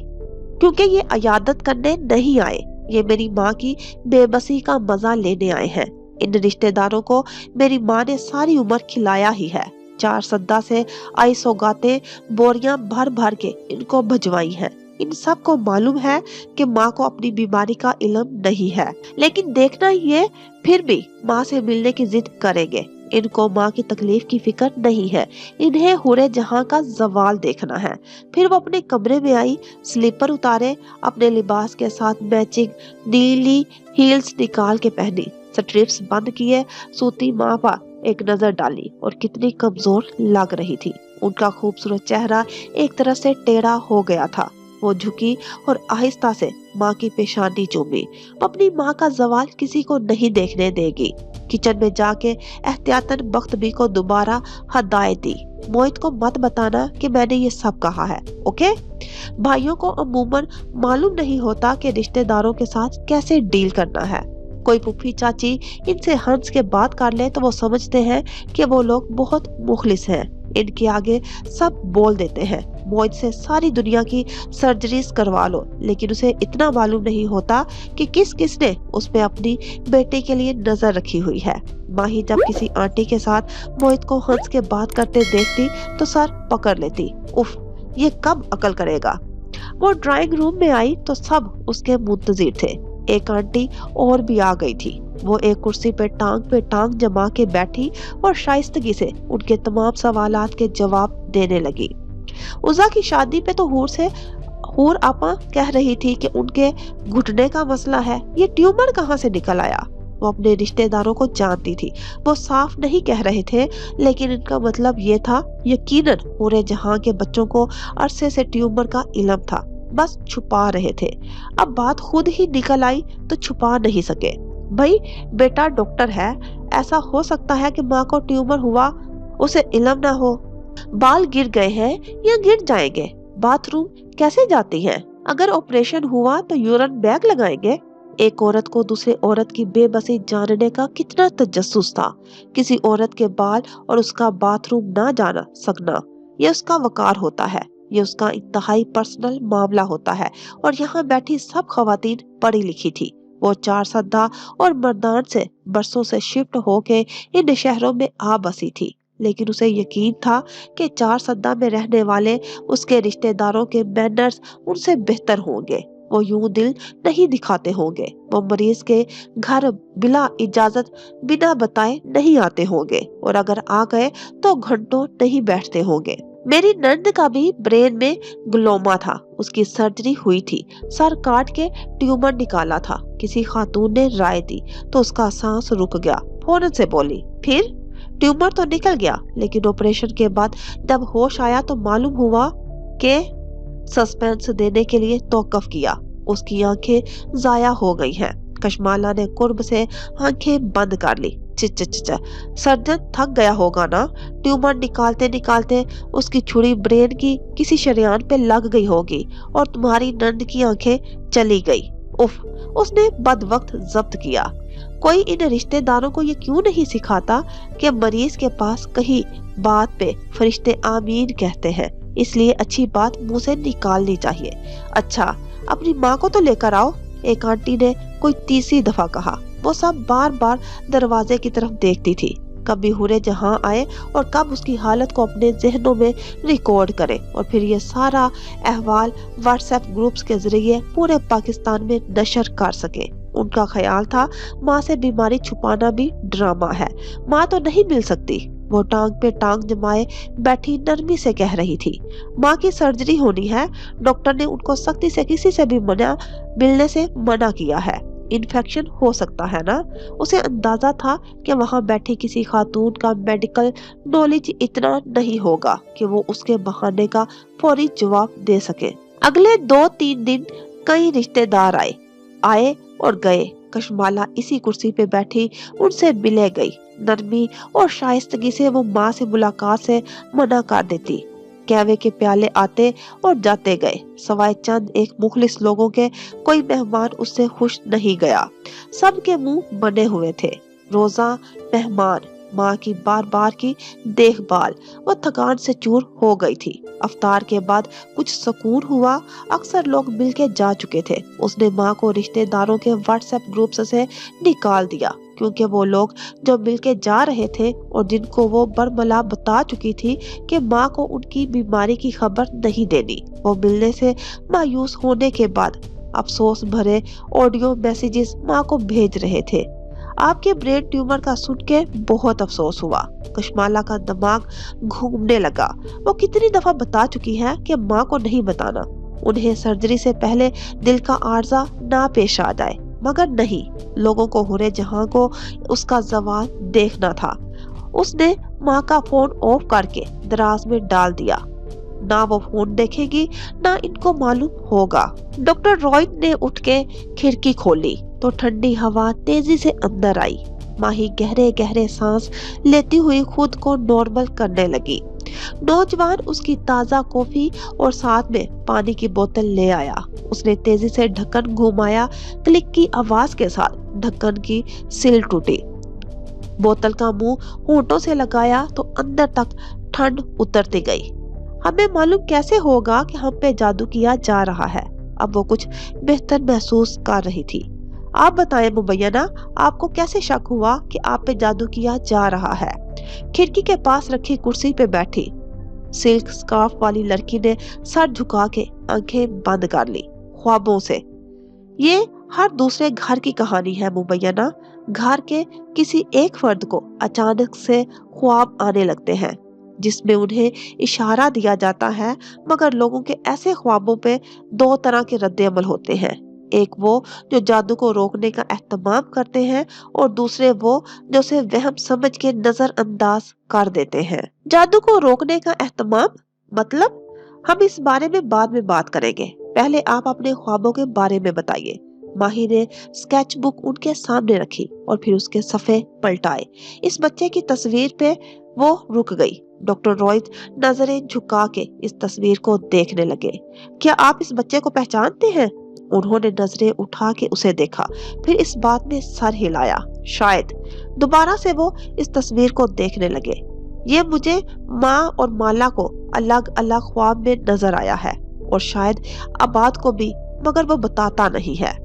[SPEAKER 1] کیونکہ یہ عیادت کرنے نہیں آئے، یہ میری ماں کی بے بسی کا مزہ لینے آئے ہیں۔ ان رشتہ داروں کو میری ماں نے ساری عمر کھلایا ہی ہے۔ 4 سدہ سے آئی سوگاتیں بوریاں بھر بھر کے ان کو بھجوائی ہیں۔ ان سب کو معلوم ہے کہ ماں کو اپنی بیماری کا علم نہیں ہے، لیکن دیکھنا یہ پھر بھی ماں سے ملنے کی ضد کریں گے۔ ان کو ماں کی تکلیف کی فکر نہیں ہے، انہیں حورے جہاں کا زوال دیکھنا ہے۔ پھر وہ اپنے کمرے میں آئی، سلیپر اتارے، اپنے لباس کے ساتھ میچنگ نیلی ہیلز نکال کے پہنی، سٹرپس بند کیے، سوتی ماں پر ایک نظر ڈالی، اور کتنی کمزور لگ رہی تھی۔ ان کا خوبصورت چہرہ ایک طرح سے ٹیڑھا ہو گیا تھا۔ وہ جھکی اور آہستہ سے ماں کی پیشانی چومی۔ وہ اپنی ماں کا زوال کسی کو نہیں دیکھنے دے گی۔ کچن میں جا کے احتیاطاً بخت بی کو دوبارہ ہدایت دی، موہت کو مت بتانا کہ میں نے یہ سب کہا ہے، اوکے؟ بھائیوں کو عموماً معلوم نہیں ہوتا کہ رشتہ داروں کے ساتھ کیسے ڈیل کرنا ہے۔ کوئی پھوپھی چاچی ان سے ہنس کے بات کر لے تو وہ سمجھتے ہیں کہ وہ لوگ بہت مخلص ہیں، ان کے آگے سب بول دیتے ہیں۔ موہت سے ساری دنیا کی سرجریز کروا لو، لیکن اسے اتنا معلوم نہیں ہوتا کہ کس نے اس پہ اپنی بیٹے کے لیے نظر رکھی ہوئی ہے۔ ماہی جب کسی آنٹی کے ساتھ موہت کو ہنس کے بات کرتے دیکھتی تو سر پکڑ لیتی، اف، یہ کب عقل کرے گا۔ وہ ڈرائنگ روم میں آئی تو سب اس کے منتظر تھے۔ ایک آنٹی اور بھی آ گئی تھی۔ وہ ایک کرسی پہ ٹانگ جما کے بیٹھی اور شائستگی سے ان کے تمام سوالات کے جواب دینے لگی۔ عزا کی شادی پہ تو حور سے हूर आपा कह रही थी कि उनके घुटने का मसला है, ये ट्यूमर कहाँ से निकल आया। वो अपने रिश्तेदारों को जानती थी, वो साफ नहीं कह रहे थे, लेकिन इनका मतलब ये था, यकीनन पूरे जहां के बच्चों को अरसे से ट्यूमर का इल्म था, बस छुपा रहे थे। अब बात खुद ही निकल आई तो छुपा नहीं सके। भाई बेटा डॉक्टर है, ऐसा हो सकता है कि माँ को ट्यूमर हुआ, उसे इल्म ना हो। बाल गिर गए हैं या गिर जाएंगे, बाथरूम कैसे जाती हैं, अगर ऑपरेशन हुआ तो यूरिन बैग लगाएंगे। एक औरत को दूसरी औरत की बेबसी जानने का कितना तजस्सुस था। किसी औरत के बाल और उसका बाथरूम ना जाना सकना, ये उसका वकार होता है, ये उसका इंतहाई पर्सनल मामला होता है। और यहाँ बैठी सब खवातीन पढ़ी लिखी थी। वो चार सद्दा और मर्दान से बरसों से शिफ्ट होके इन शहरों में आ बसी थी, लेकिन उसे यकीन था कि चार सद्दा में रहने वाले उसके रिश्तेदारों के मैनर्स उनसे बेहतर होंगे। वो यूं दिल नहीं दिखाते होंगे, वो मरीज के घर बिला इजाजत बिना बताए नहीं आते होंगे, और अगर आ गए तो घंटों नहीं बैठते होंगे। मेरी नंद का भी ब्रेन में ग्लोमा था, उसकी सर्जरी हुई थी, सर काट के ट्यूमर निकाला था। किसी खातून ने राय दी तो उसका सांस रुक गया। फौरन से बोली, फिर ट्यूमर तो निकल गया, लेकिन ऑपरेशन के बाद जब होश आया तो मालूम हुआ कि सस्पेंस देने के लिए तौकफ किया, उसकी आंखें जाया हो गई हैं। कशमाला ने कुर्ब से आंखें बंद कर ली। चिच सर्जन थक गया होगा ना, ट्यूमर निकालते निकालते उसकी छुरी ब्रेन की किसी शरेआन पे लग गई होगी और तुम्हारी नंद की आंखें चली गई। उफ, उसने बदवक्त जब्त किया। कोई इन रिश्तेदारों को ये क्यों नहीं सिखाता कि मरीज के पास कहीं बात पे फरिश्ते आमीन कहते हैं, इसलिए अच्छी बात मुंह से निकालनी चाहिए। अच्छा, अपनी माँ को तो लेकर आओ, एक आंटी ने कोई तीसरी दफा कहा। वो सब बार बार दरवाजे की तरफ देखती थी, कभी हुरे जहां आए और कब उसकी हालत को अपने जहनों में रिकॉर्ड करे और फिर ये सारा अहवाल व्हाट्सएप ग्रुप्स के जरिए पूरे पाकिस्तान में नशर कर सके। उनका ख्याल था माँ से बीमारी छुपाना भी ड्रामा है, माँ तो नहीं मिल सकती। वो टांग पे टांग जमाए बैठी नरमी से कह रही थी, माँ की सर्जरी होनी है, डॉक्टर ने उनको सख्ती से किसी से भी मिलने से मना किया है, इन्फेक्शन हो सकता है ना। उसे अंदाजा था कि वहां बैठी किसी खातून का मेडिकल नॉलेज इतना नहीं होगा कि वो उसके बहाने का फौरी जवाब दे सके। अगले 2-3 दिन कई रिश्तेदार आए और गए। कशमाला इसी कुर्सी पे बैठी उनसे मिले गई। नरमी और शाइस्तगी से वो माँ से मुलाकात से मना कर देती। कहवे के प्याले आते और जाते गए, सवाए चंद एक मुखलिस लोगों के कोई मेहमान उससे खुश नहीं गया। सबके मुंह बने हुए थे। रोजा मेहमान, माँ की बार बार की देखभाल, वो थकान से चूर हो गई थी। अफ्तार के बाद कुछ सुकून हुआ, अक्सर लोग मिलके जा चुके थे। उसने माँ को रिश्तेदारों के व्हाट्सएप ग्रुप से निकाल दिया, क्योंकि वो लोग जो मिलके जा रहे थे और जिनको वो बरमला बता चुकी थी कि माँ को उनकी बीमारी की खबर नहीं देनी, वो मिलने से मायूस होने के बाद अफसोस भरे ऑडियो मैसेजेस माँ को भेज रहे थे। आपके ब्रेन ट्यूमर का सुन के बहुत अफसोस हुआ। कशमाला का दिमाग घूमने लगा। वो कितनी दफा बता चुकी है कि माँ को नहीं बताना, उन्हें सर्जरी से पहले दिल का आर्जा ना पेश आ जाए, मगर नहीं, लोगों को हुरे जहां को उसका जवाब देखना था। उसने माँ का फोन ऑफ करके दराज में डाल दिया। ना वो फोन देखेगी, ना इनको मालूम होगा। डॉक्टर रॉयट ने उठ के खिड़की खोली तो ठंडी हवा तेजी से अंदर आई। माही गहरे गहरे सांस लेती हुई खुद को नॉर्मल करने लगी। नौजवान उसकी ताजा कॉफी और साथ में पानी की बोतल ले आया। उसने तेजी से ढक्कन घुमाया, क्लिक की आवाज के साथ ढक्कन की सिल टूटी। बोतल का मुंह होंठों से लगाया तो अंदर तक ठंड उतरती गई। हमें मालूम कैसे होगा कि हम पे जादू किया जा रहा है। अब वो कुछ बेहतर महसूस कर रही थी। आप बताएं मुबैना, आपको कैसे शक हुआ कि आप पे जादू किया जा रहा है? खिड़की के पास रखी कुर्सी पे बैठी सिल्क स्कार्फ वाली लड़की ने सर झुका के आंखें बंद कर ली। ख्वाबों से, ये हर दूसरे घर की कहानी है मुबैना। घर के किसी एक फर्द को अचानक से ख्वाब आने लगते हैं। जिसमें उन्हें इशारा दिया जाता है, मगर लोगों के ऐसे ख्वाबों पे दो तरह के रद्द अमल होते हैं। एक वो जो जादू को रोकने का एहतमाम करते हैं और दूसरे वो जो उसे वहम समझ के नजरअंदाज कर देते हैं। जादू को रोकने का एहतमाम मतलब हम इस बारे में बाद में बात करेंगे। पहले आप अपने ख्वाबों के बारे में बताइए। माही ने स्केच बुक उनके सामने रखी और फिर उसके सफ़े पलटाए। इस बच्चे की तस्वीर पे वो रुक गई। डॉक्टर रॉयज नजरें झुका के इस तस्वीर को देखने लगे। क्या आप इस बच्चे को पहचानते हैं? उन्होंने नजरें उठा के उसे देखा, फिर इस बात में सर हिलाया। शायद। दोबारा से वो इस तस्वीर को देखने लगे। ये मुझे माँ और माला को अलग अलग ख्वाब में नजर आया है और शायद आबाद को भी, मगर वो बताता नहीं है।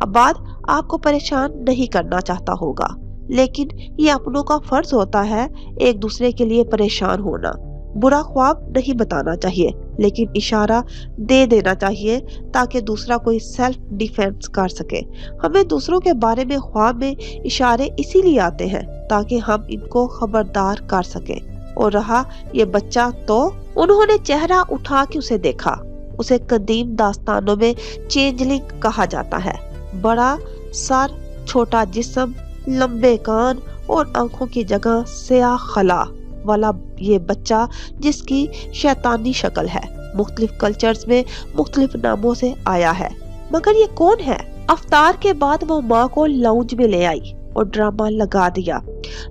[SPEAKER 1] आबाद आपको परेशान नहीं करना चाहता होगा, लेकिन ये अपनों का फर्ज होता है एक दूसरे के लिए परेशान होना। बुरा ख्वाब नहीं बताना चाहिए, लेकिन इशारा दे देना चाहिए ताकि दूसरा कोई सेल्फ डिफेंस कर सके। हमें दूसरों के बारे में ख्वाब में इशारे इसीलिए आते हैं ताकि हम इनको खबरदार कर सके। और रहा ये बच्चा, तो उन्होंने चेहरा उठा के उसे देखा। उसे कदीम दास्तानों में चेंजलिंग कहा जाता है। बड़ा सर, छोटा जिस्म, लंबे कान और आंखों की जगह स्याह खला वाला ये बच्चा जिसकी शैतानी शक्ल है, मुख्तलिफ कल्चर्स में मुख्तलिफ नामों से आया है। मगर ये कौन है? अफ्तार के बाद वो माँ को लाउंज में ले आई और ड्रामा लगा दिया।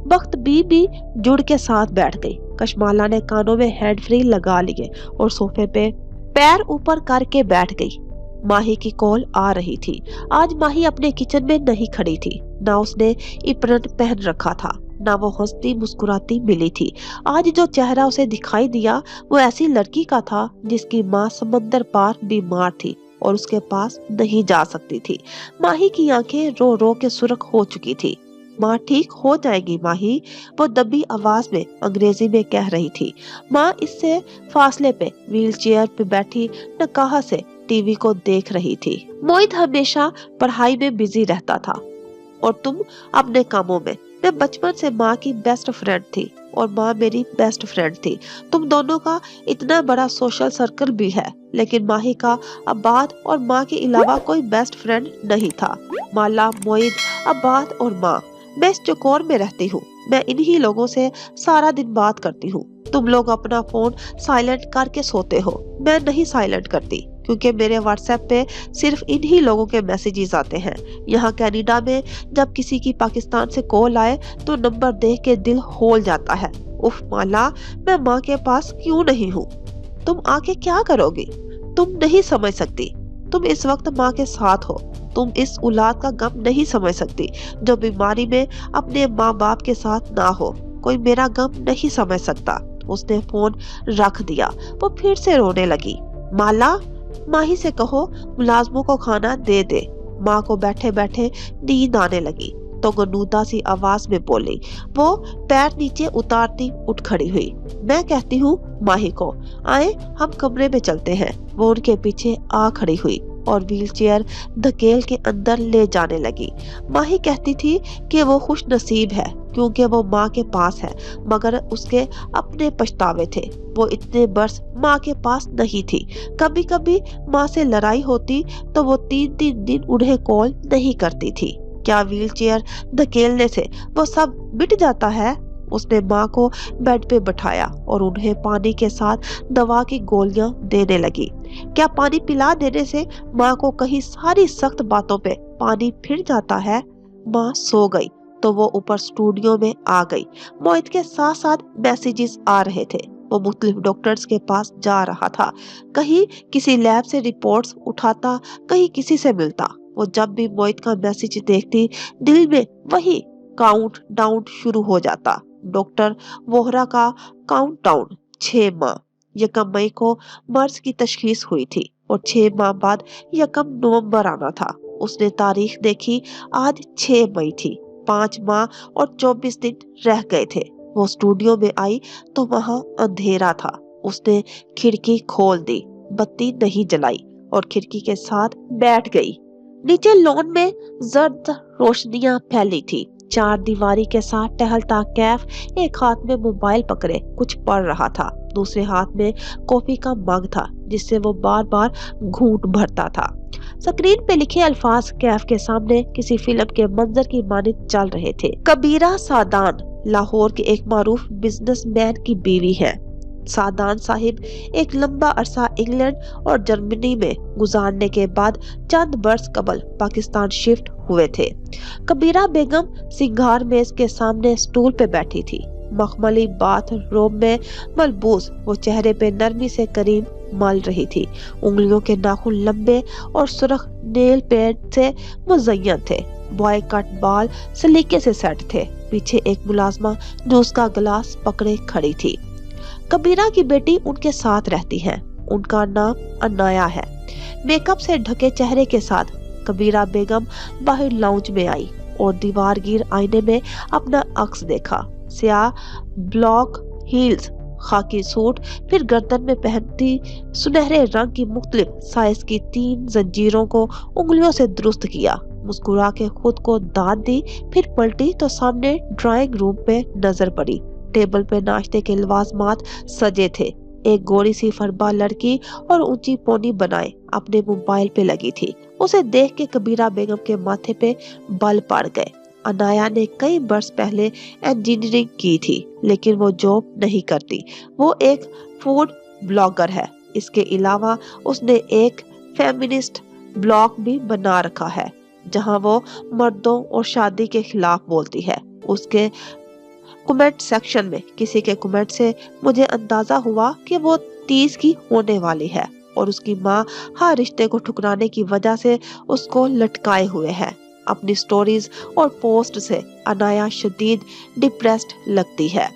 [SPEAKER 1] वक्त भी जुड़ के साथ बैठ गई। कशमाला ने कानों में हैंड फ्री लगा लिए और सोफे पे पैर ऊपर करके बैठ गई। माही की कॉल आ रही थी। आज माही अपने किचन में नहीं खड़ी थी, ना उसने इप्रण पहन रखा था, ना वो हंसती मुस्कुराती मिली थी। आज जो चेहरा उसे दिखाई दिया वो ऐसी लड़की का था जिसकी माँ समंदर पार बीमार थी और उसके पास नहीं जा सकती थी। माही की आंखें रो रो के सुर्ख हो चुकी थी। माँ ठीक हो जाएगी माही, वो दबी आवाज में अंग्रेजी में कह रही थी। माँ इससे फासले पे व्हील चेयर पे बैठी नकाहा से टीवी को देख रही थी। मोहित हमेशा पढ़ाई में बिजी रहता था और तुम अपने कामों में। मैं बचपन से माँ की बेस्ट फ्रेंड थी और माँ मेरी बेस्ट फ्रेंड थी। तुम दोनों का इतना बड़ा सोशल सर्कल भी है, लेकिन माही का अब्बाद और माँ के अलावा कोई बेस्ट फ्रेंड नहीं था। माला, मोहित, अब्बाद और माँ। मैं इस चौकोर में रहती हूँ। मैं इन्हीं लोगों से सारा दिन बात करती हूँ। तुम लोग अपना फोन साइलेंट करके सोते हो, मैं नहीं साइलेंट करती, क्योंकि मेरे व्हाट्सएप पे सिर्फ इन्हीं लोगों के मैसेजेस आते हैं। यहाँ कनाडा में जब किसी की पाकिस्तान से कॉल आए तो नंबर देख के दिल होल जाता है। उफ माला, मैं माँ के पास क्यों नहीं हूँ? तुम आके क्या करोगी? तुम नहीं समझ सकती। तुम इस वक्त माँ के साथ हो। तुम इस औलाद का गम नहीं समझ सकती जो बीमारी में अपने माँ बाप के साथ ना हो। कोई मेरा गम नहीं समझ सकता। उसने फोन रख दिया। वो फिर से रोने लगी। माला, माही से कहो मुलाजमों को खाना दे दे। माँ को बैठे बैठे नींद आने लगी तो गनूदा सी आवाज में बोली। वो पैर नीचे उतारती उठ खड़ी हुई। मैं कहती हूँ माही को, आए हम कमरे में चलते हैं। वो उनके पीछे आ खड़ी हुई और व्हीलचेयर धकेल के अंदर ले जाने लगी। माही कहती थी कि वो खुश नसीब है क्योंकि वो माँ के पास है, मगर उसके अपने पछतावे थे। वो इतने बरस माँ के पास नहीं थी। कभी कभी माँ से लड़ाई होती तो वो 3-3 दिन उन्हें कॉल नहीं करती थी। क्या व्हीलचेयर धकेलने से वो सब मिट जाता है? उसने माँ को बेड पे बैठाया और उन्हें पानी के साथ दवा की गोलियां देने लगी। क्या पानी पिला देने से माँ को कहीं सारी सख्त बातों पे पानी फिर जाता है? माँ सो गई तो वो ऊपर स्टूडियो में आ गई। मोहित के साथ साथ मैसेजेस आ रहे थे। वो मुख्तलिफ डॉक्टर्स के पास जा रहा था। कहीं किसी लैब से रिपोर्ट्स उठाता, कहीं किसी से मिलता। वो जब भी मोहित का मैसेज देखती, दिल में वही काउंट डाउन शुरू हो जाता। डॉक्टर वोहरा का काउंट डाउन। 6 माह। 1 मई को मर्ज की तशखीस हुई थी और 6 माह बाद 1 नवंबर आना था। उसने तारीख देखी, आज 6 मई थी। 5 माह और 24 दिन रह गए थे। वो स्टूडियो में आई तो वहां अंधेरा था। उसने खिड़की खोल दी, बत्ती नहीं जलाई और खिड़की के साथ बैठ गई। नीचे लॉन में जर्द रोशनियां फैली थी। चार दीवारी के साथ टहलता कैफ एक हाथ में मोबाइल पकड़े कुछ पढ़ रहा था, दूसरे हाथ में कॉफी का मग था जिससे वो बार बार घूंट भरता था। स्क्रीन पे लिखे अल्फाज कैफ के सामने किसी फिल्म के मंजर की मानित चल रहे थे। कबीरा सादान लाहौर के एक मारूफ बिजनेसमैन की बीवी है। सादान साहिब एक लंबा अरसा इंग्लैंड और जर्मनी में गुजारने के बाद चंद बरस कबल पाकिस्तान शिफ्ट हुए थे। कबीरा बेगम सिंगार मेज के सामने स्टूल पे बैठी थी। मखमली बाथ रोब में मलबूस वो चेहरे पे नरमी से करीम मल रही थी। उंगलियों के नाखून लंबे और सुर्ख नेल पेंट से मुज़य्यन थे। बॉय कट बाल सलीके से सेट थे। पीछे एक मुलाजमा जूस का गिलास पकड़े खड़ी थी। कबीरा की बेटी उनके साथ रहती है। उनका नाम अनाया है। मेकअप से ढके चेहरे के साथ कबीरा बेगम बाहर लाउंज में आई और दीवारगीर आईने में अपना अक्स देखा। स्याह ब्लॉक हील्स, खाकी सूट, फिर गर्दन में पहनती सुनहरे रंग की मुख्तलिफ साइज की 3 जंजीरों को उंगलियों से दुरुस्त किया। मुस्कुरा के खुद को दाद दी, फिर पलटी तो सामने ड्राइंग रूम पे नजर पड़ी। टेबल पे नाश्ते के लवाजमात सजे थे। एक गोरी सी फरबा लड़की और ऊंची पोनी बनाए अपने मोबाइल पे लगी थी। उसे देख के कबीरा बेगम के माथे पे बल पड़ गए। अनाया ने कई बरस पहले इंजीनियरिंग की थी, लेकिन वो जॉब नहीं करती। वो एक फूड ब्लॉगर है। इसके अलावा उसने एक फेमिनिस्ट ब्लॉग भी बना रखा है जहां वो मर्दों और शादी के खिलाफ बोलती है। उसके कमेंट सेक्शन में किसी के कमेंट से मुझे अंदाजा हुआ कि वो 30 की होने वाली है और उसकी माँ हर रिश्ते को ठुकराने की वजह से उसको लटकाए हुए है। अपनी स्टोरीज और पोस्ट से अनाया शदीद डिप्रेस्ड लगती है।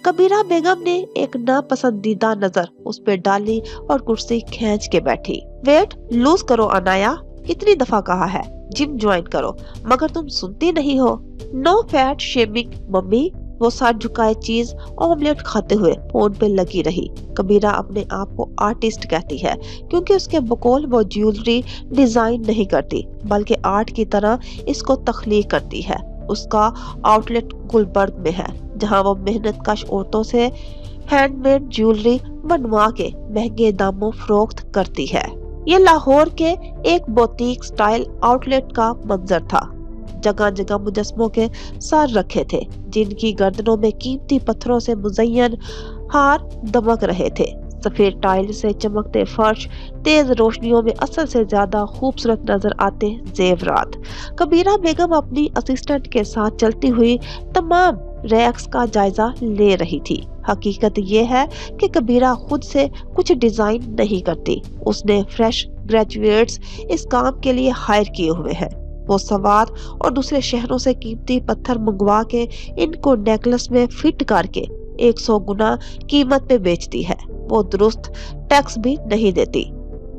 [SPEAKER 1] कबीरा बेगम ने एक नापसंदीदा नजर उस पे डाली और कुर्सी खींच के बैठी। वेट लूज करो अनाया, कितनी दफा कहा है जिम ज्वाइन करो, मगर तुम सुनती नहीं हो। No fat shaming mummy. वो सर झुकाए चीज ऑमलेट खाते हुए फोन पे लगी रही। कबीरा अपने आप को आर्टिस्ट कहती है क्योंकि उसके बकौल वो ज्वेलरी डिजाइन नहीं करती बल्कि आर्ट की तरह इसको तख्लीक करती है। उसका आउटलेट गुलबर्ग में है जहां वो मेहनत कश औरतों से हैंडमेड ज्वेलरी बनवा के महंगे दामों फरोख्त करती है। ये लाहौर के एक बुटीक स्टाइल आउटलेट का मंजर था। जगह जगह मुजस्मों के सर रखे थे जिनकी गर्दनों में कीमती पत्थरों से मुज़य्यन हार दमक रहे थे। सफेद टाइल से चमकते फर्श तेज रोशनियों में असल से ज्यादा खूबसूरत नजर आते जेवरात। कबीरा बेगम अपनी असिस्टेंट के साथ चलती हुई तमाम रैक्स का जायजा ले रही थी। हकीकत ये है कि कबीरा खुद से कुछ डिजाइन नहीं करती। उसने फ्रेश ग्रेजुएट्स इस काम के लिए हायर किए हुए हैं। वो सवात और दूसरे शहरों से कीमती पत्थर मंगवा के इनको नेकलेस में फिट करके 100 गुना कीमत पे बेचती है। वो दुरुस्त टैक्स भी नहीं देती।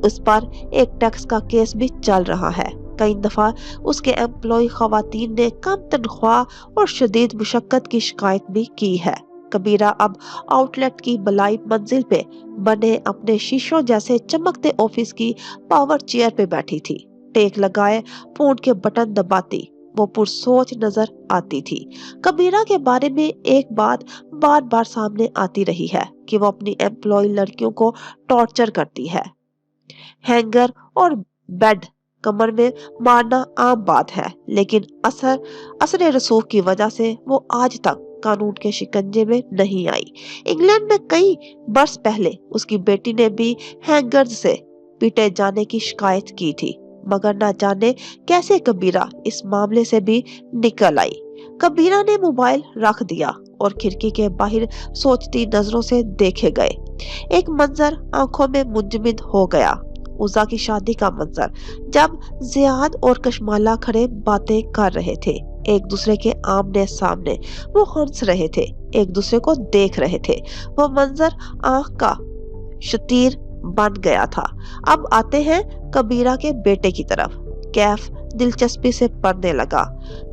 [SPEAKER 1] उस पर एक टैक्स का केस भी चल रहा है। कई दफा उसके एम्प्लॉय खवातीन ने कम तनख्वाह और शदीद मुशक्कत की शिकायत भी की है। कबीरा अब आउटलेट की बलाई मंजिल पे बने अपने शीशों जैसे चमकते ऑफिस की पावर चेयर पे बैठी थी। टेक लगाए फोन के बटन दबाती वो पुरसोच नजर आती थी। कबीरा के बारे में एक बात बार बार सामने आती रही है कि वो अपनी एम्प्लॉय लड़कियों को टॉर्चर करती है। हैंगर और बेड कमर में मारना आम बात है, लेकिन असर रसूख की वजह से वो आज तक कानून के शिकंजे में नहीं आई। इंग्लैंड में कई बरस पहले उसकी बेटी ने भी हैंगर्स से पीटे जाने की शिकायत की थी, मगर ना जाने कैसे कबीरा इस मामले से भी निकल आई। कबीरा ने मोबाइल रख दिया और खिड़की के बाहर सोचती नजरों से देखे गए। एक मंजर आंखों में मुंजमद हो गया। उज़ा की शादी का मंजर, जब जियाद और कशमाला खड़े बातें कर रहे थे एक दूसरे के आमने सामने। वो हंस रहे थे, एक दूसरे को देख रहे थे। वो मंजर आंख का शतीर बन गया था। अब आते हैं कबीरा के बेटे की तरफ। कैफ दिलचस्पी से पढ़ने लगा।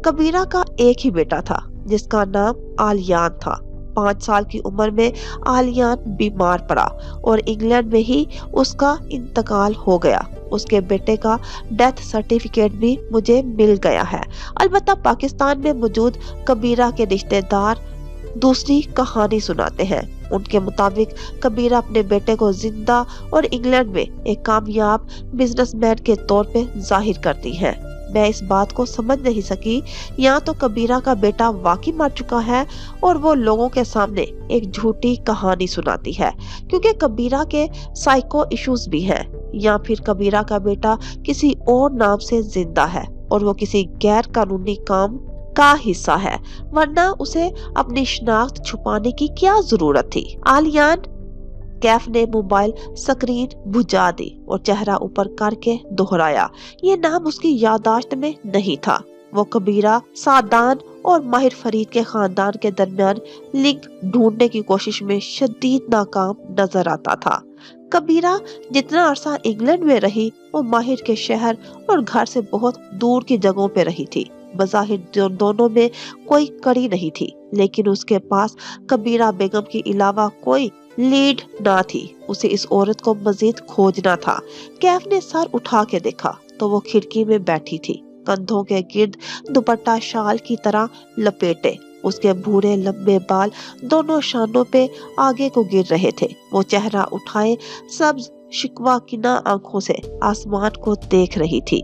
[SPEAKER 1] कबीरा का एक ही बेटा था जिसका नाम आलियान था। 5 साल की उम्र में आलियान बीमार पड़ा और इंग्लैंड में ही उसका इंतकाल हो गया। اس کے بیٹے کا ڈیتھ سرٹیفکیٹ بھی مجھے مل گیا ہے۔ البتہ پاکستان میں موجود کبیرہ کے رشتہ دار دوسری کہانی سناتے ہیں۔ ان کے مطابق کبیرہ اپنے بیٹے کو زندہ اور انگلینڈ میں ایک کامیاب بزنس مین کے طور پہ ظاہر کرتی ہیں۔ میں اس بات کو سمجھ نہیں سکی، یا تو کبیرہ کا بیٹا واقعی مر چکا ہے اور وہ لوگوں کے سامنے ایک جھوٹی کہانی سناتی ہے کیونکہ کبیرہ کے سائیکو ایشوز بھی ہیں، یا پھر کبیرہ کا بیٹا کسی اور نام سے زندہ ہے اور وہ کسی غیر قانونی کام کا حصہ ہے، ورنہ اسے اپنی شناخت چھپانے کی کیا ضرورت تھی۔ عالیان کیف نے موبائل سکرین بجھا دی اور چہرہ اوپر کر کے دہرایا۔ یہ نام اس کی یادداشت میں نہیں تھا۔ وہ کبیرہ سعدان اور ماہر فرید کے خاندان کے درمیان لنک ڈھونڈنے کی کوشش میں شدید ناکام نظر آتا تھا۔ کبیرہ جتنا عرصہ انگلینڈ میں رہی وہ ماہر کے شہر اور گھر سے بہت دور کی جگہوں پہ رہی تھی۔ بظاہر دونوں میں کوئی کڑی نہیں تھی، لیکن اس کے پاس کبیرہ بیگم کے علاوہ کوئی لیڈ نہ تھی۔ اسے اس عورت کو مزید کھوجنا تھا۔ کیف نے سر اٹھا کے دیکھا تو وہ کھڑکی میں بیٹھی تھی، کندھوں کے گرد دوپٹہ شال کی طرح لپیٹے۔ اس کے بھورے لمبے بال دونوں شانوں پہ آگے کو گر رہے تھے۔ وہ چہرہ اٹھائے سبز شکوہ کنا آنکھوں سے آسمان کو دیکھ رہی تھی۔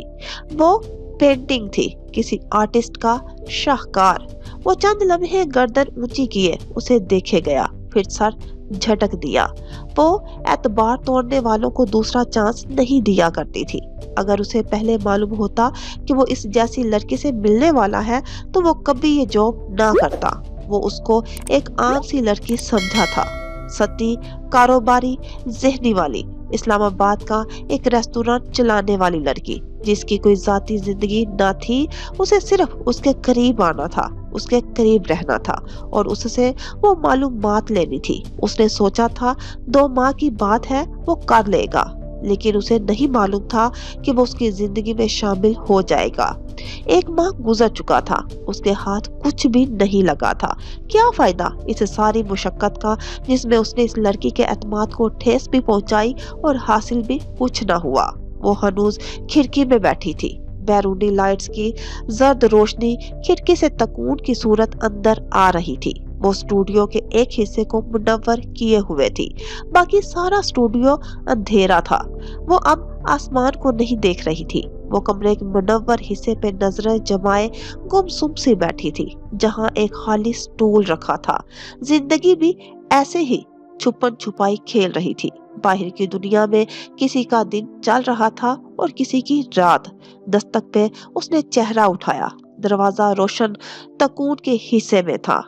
[SPEAKER 1] وہ پینٹنگ تھی، کسی آرٹسٹ کا شاہکار۔ وہ چند لمحے گردن اونچی کیے اسے دیکھے گیا، پھر سر جھٹک دیا۔ وہ اعتبار توڑنے والوں کو دوسرا چانس نہیں دیا کرتی تھی۔ اگر اسے پہلے معلوم ہوتا کہ وہ اس جیسی لڑکی سے ملنے والا ہے تو وہ کبھی یہ جاب نہ کرتا۔ وہ اس کو ایک عام سی لڑکی سمجھا تھا، ستی، کاروباری، ذہنی والی، اسلام آباد کا ایک ریسٹورانٹ چلانے والی لڑکی جس کی کوئی ذاتی زندگی نہ تھی۔ اسے صرف اس کے قریب آنا تھا، اس کے قریب رہنا تھا اور اس سے وہ معلومات لینی تھی۔ اس نے سوچا تھا 2 ماہ کی بات ہے، وہ کر لے گا، لیکن اسے نہیں معلوم تھا کہ وہ اس کی زندگی میں شامل ہو جائے گا۔ 1 ماہ گزر چکا تھا، اس کے ہاتھ کچھ بھی نہیں لگا تھا۔ کیا فائدہ اس ساری مشقت کا جس میں اس نے اس لڑکی کے اعتماد کو ٹھیس بھی پہنچائی اور حاصل بھی کچھ نہ ہوا۔ وہ ہنوز کھڑکی میں بیٹھی تھی۔ بیرونی لائٹس کی زرد روشنی کھڑکی سے تکون کی صورت اندر آ رہی تھی۔ وہ اسٹوڈیو کے ایک حصے کو منور کیے ہوئے تھی، باقی سارا اسٹوڈیو اندھیرا تھا۔ وہ اب آسمان کو نہیں دیکھ رہی تھی۔ وہ کمرے کے منور حصے پہ نظریں جمائے گمسم سی بیٹھی تھی، جہاں ایک خالی سٹول رکھا تھا۔ زندگی بھی ایسے ہی چھپن چھپائی کھیل رہی تھی۔ باہر کی دنیا میں کسی کا دن چل رہا تھا اور کسی کی رات۔ دستک پہ اس نے چہرہ اٹھایا۔ دروازہ روشن تکون کے حصے میں تھا۔